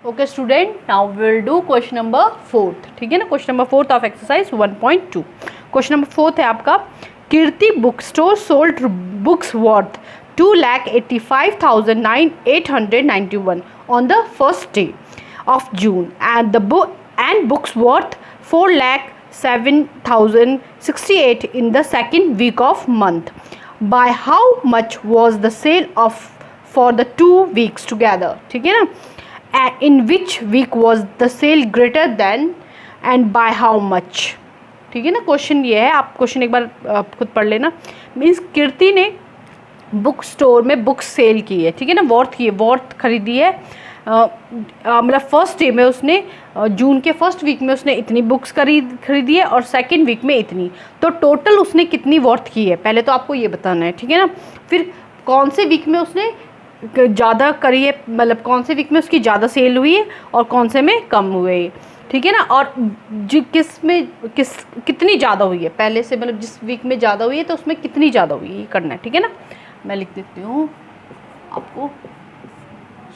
Okay student, now will do question number 4। ठीक है ना, question number 4 of exercise 1.2। Question number 4 है आपका, Kirti book store sold books worth 2,85,891 on the first day of June and books worth 4,07,068 in the second week of month. By how much was the sale of for the 2 weeks together? ठीक है ना, in which week was the sale greater than and by how much? ठीक है ना, question ये है, आप question एक बार आप खुद पढ़ लेना। मीन्स कीर्ति ने बुक स्टोर में बुक्स सेल की है, ठीक है ना, वॉर्थ खरीदी है। मतलब फर्स्ट डे में उसने जून के फर्स्ट वीक में उसने इतनी बुक्स खरीदी है और सेकंड वीक में इतनी, तो टोटल उसने कितनी वॉर्थ की है पहले तो आपको ये बताना है। ठीक है ना, फिर कौन से वीक में उसने ज़्यादा करी है, मतलब कौन से वीक में उसकी ज़्यादा सेल हुई है और कौन से में कम हुए है। ठीक है ना, और किस में कितनी ज़्यादा हुई है पहले से, मतलब जिस वीक में ज़्यादा हुई है तो उसमें कितनी ज़्यादा हुई है, ये करना है। ठीक है ना, मैं लिख देती हूँ आपको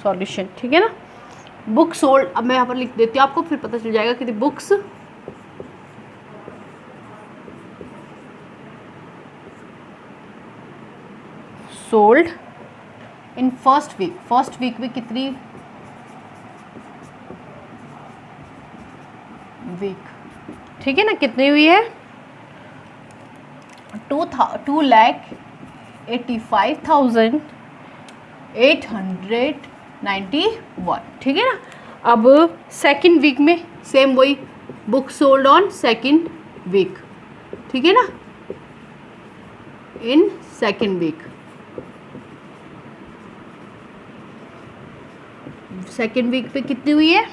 सॉल्यूशन। ठीक है ना, बुक सोल्ड, अब मैं यहाँ पर लिख देती हूँ आपको, फिर पता चल जाएगा कि books sold in first week में कितनी वीक, ठीक है ना, कितनी हुई है 2,85,891। ठीक है ना, अब सेकंड वीक में सेम वही, book sold on second week. ठीक है ना, in second week, second week पे कितनी हुई है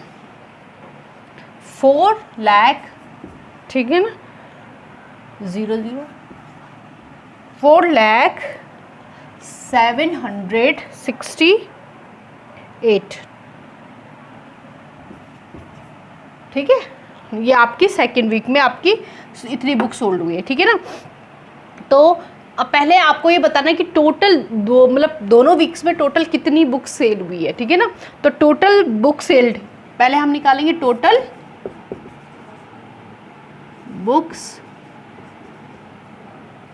4 लाख। ठीक है ना, 4,07,68। ठीक है, ये आपकी सेकेंड वीक में आपकी इतनी बुक सोल्ड हुई है। ठीक है ना, तो अब पहले आपको ये बताना है कि टोटल मतलब दोनों वीक्स में टोटल कितनी बुक सेल हुई है। ठीक है ना, तो टोटल बुक सेल्ड पहले हम निकालेंगे, टोटल बुक्स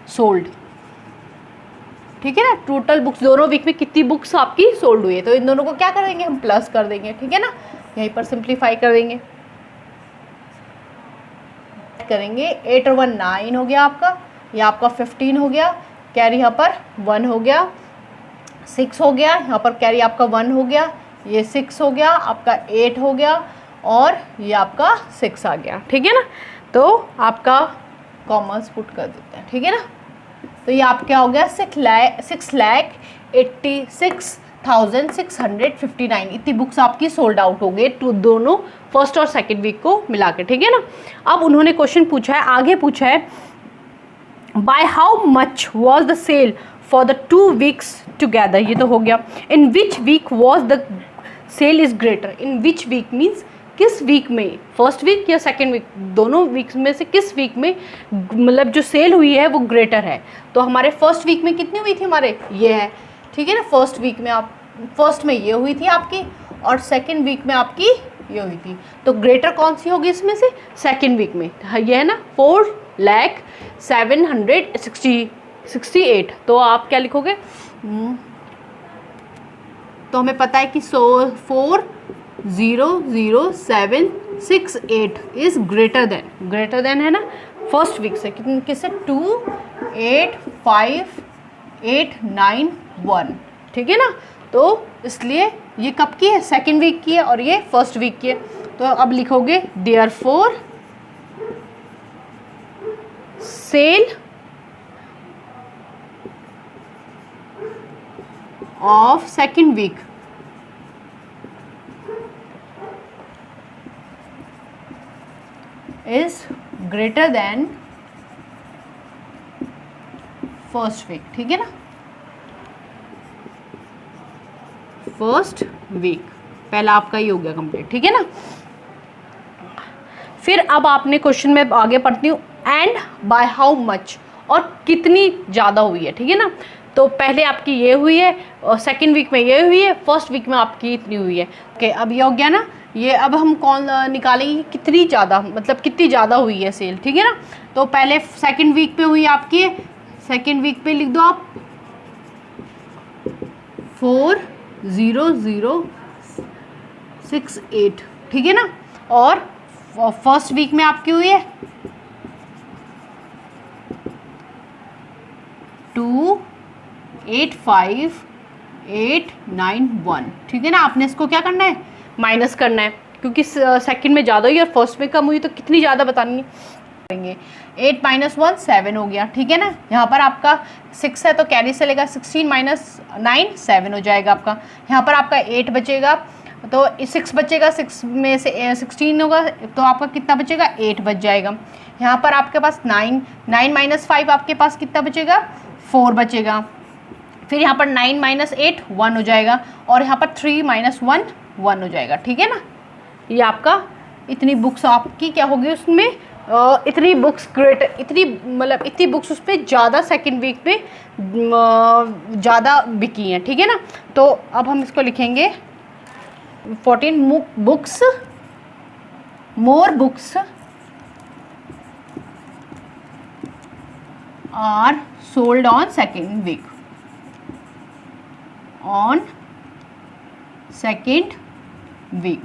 सोल्ड। ठीक है ना, टोटल बुक्स दोनों वीक में कितनी बुक्स आपकी सोल्ड हुई है, तो इन दोनों को क्या करेंगे हम, प्लस कर देंगे। ठीक है ना, यहीं पर सिंप्लीफाई करेंगे, करेंगे 8 और 1 9 हो गया आपका, ये आपका 15 हो गया, कैरी यहाँ पर 1 हो गया, 6 हो गया, यहाँ पर कैरी आपका 1 हो गया, ये 6 हो गया, आपका 8 हो गया और ये आपका 6 आ गया। ठीक है ना, तो आपका कॉमर्स पुट कर देते हैं। ठीक है ना, तो ये आप क्या हो गया 6,86,659 इतनी बुक्स आपकी सोल्ड आउट हो गई टू दोनों फर्स्ट और सेकेंड वीक को मिला के। ठीक है ना, अब उन्होंने क्वेश्चन पूछा है, आगे पूछा है by how much was the sale for the 2 weeks together, ये तो हो गया। in which week was the sale is greater, in which week means किस वीक में, फर्स्ट वीक या सेकेंड वीक, दोनों वीक्स में से किस वीक में मतलब जो सेल हुई है वो ग्रेटर है। तो हमारे फर्स्ट वीक में कितनी हुई थी, हमारे ये है। ठीक है ना, फर्स्ट वीक में आप फर्स्ट में ये हुई थी आपकी और सेकेंड वीक में आपकी ये हुई थी, तो ग्रेटर कौन सी होगी इसमें से, सेकेंड वीक में ये है ना 4,07,68। तो आप क्या लिखोगे, तो हमें पता है कि 4,007,68 इज ग्रेटर देन है ना फर्स्ट वीक से, किससे 2,85,891। ठीक है ना, तो इसलिए ये कब की है, सेकेंड वीक की है और ये फर्स्ट वीक की है। तो अब लिखोगे therefore sale of second week is greater than first week. ठीक है ना, फर्स्ट वीक पहला आपका ये हो गया कंप्लीट। ठीक है ना, फिर अब आपने क्वेश्चन में आगे पढ़ती हूँ, एंड बाय हाउ मच, और कितनी ज़्यादा हुई है। ठीक है ना, तो पहले आपकी ये हुई है और सेकेंड वीक में ये हुई है, फर्स्ट वीक में आपकी इतनी हुई है। ओके, अब ये हो गया ना। ये अब हम कौन निकालेंगे कितनी ज़्यादा, मतलब कितनी ज़्यादा हुई है सेल, ठीक है ना। तो पहले सेकेंड वीक पे हुई आपकी, सेकेंड वीक पे लिख दो आप 40068, ठीक है ना। और फर्स्ट वीक में आपकी हुई है 285891, ठीक है ना। आपने इसको क्या करना है, माइनस करना है, क्योंकि सेकंड में ज़्यादा हुई और फर्स्ट में कम हुई, तो कितनी ज़्यादा बतानी है। 8 - 1 7 हो गया, ठीक है ना। यहाँ पर आपका 6 है तो कैरी से लेगा, 16 - 9 7 हो जाएगा आपका। यहाँ पर आपका 8 बचेगा, तो 6 बचेगा, 6 में से 16 होगा तो आपका कितना बचेगा, 8 बच जाएगा। यहाँ पर आपके पास 9 - 5 आपके पास कितना बचेगा, 4 बचेगा। फिर यहाँ पर 9 - 8 1 हो जाएगा, और यहाँ पर 3 - 1 1 हो जाएगा, ठीक है ना। ये आपका इतनी बुक्स आपकी क्या होगी उसमें, इतनी बुक्स क्रिएट, इतनी मतलब इतनी बुक्स उस पर ज़्यादा सेकेंड वीक पे ज़्यादा बिकी हैं, ठीक है ना। तो अब हम इसको लिखेंगे 14 books, more books are sold on second week, on second week.